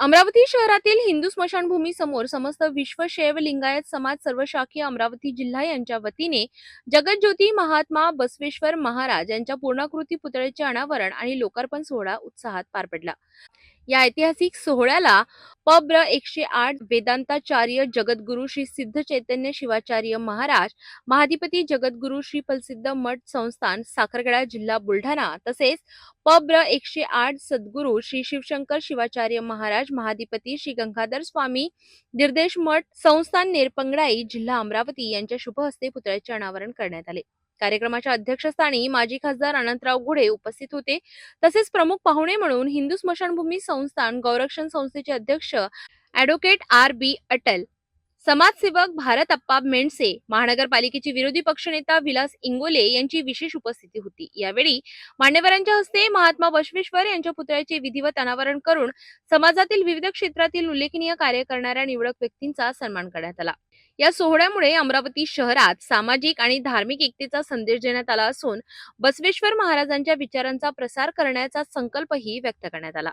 अमरावती शहरातील हिंदू स्मशानभूमी समोर समस्त विश्व शैव लिंगायत समाज सर्वशाखीय अमरावती जिल्हा यांच्या वतीने जगज्योती महात्मा बसवेश्वर महाराज यांच्या पूर्णाकृती पुतळ्याचे अनावरण आणि लोकार्पण सोहळा उत्साहात पार पडला। या ऐतिहासिक सोहळ्याला पब्र 108 वेदांताचार्य जगद्गुरु श्री सिद्ध चैतन्य शिवाचार्य महाराज, महाधिपती जगद्गुरु श्री प्रसिद्ध मठ संस्थान साखरखेडा जिल्हा बुलढाणा तसेच पब्र 108 सद्गुरु श्री शिवशंकर शिवाचार्य महाराज, महाधिपती श्री गंगाधर स्वामी निर्देश मठ संस्थान नेरपंगडाई जिल्हा अमरावती यांच्या शुभ हस्ते पुतळ्याचे अनावरण करण्यात आले। कार्यक्रमाच्या अध्यक्षस्थानी माजी खासदार अनंतराव गुढे उपस्थित होते। तसेच प्रमुख पाहुणे म्हणून हिंदू स्मशानभूमी संस्थान गौरक्षण संस्थेचे अध्यक्ष ॲडव्होकेट R.B. अटल, समाजसेवक भारत अप्पा मेंडसे, महानगरपालिकेचे विरोधी पक्षनेता विलास इंगोले यांची विशेष उपस्थिती होती। यावेळी मान्यवरांच्या हस्ते महात्मा बसवेश्वर यांच्या पुतळ्याचे विधिवत अनावरण करून समाजातील विविध क्षेत्रातील उल्लेखनीय कार्य करणाऱ्या निवडक व्यक्तींचा सन्मान करण्यात आला। या सोहळ्यामुळे अमरावती शहरात सामाजिक आणि धार्मिक एकतेचा संदेश देण्यात आला असून बसवेश्वर महाराजांच्या विचारांचा प्रसार करण्याचा संकल्पही व्यक्त करण्यात आला।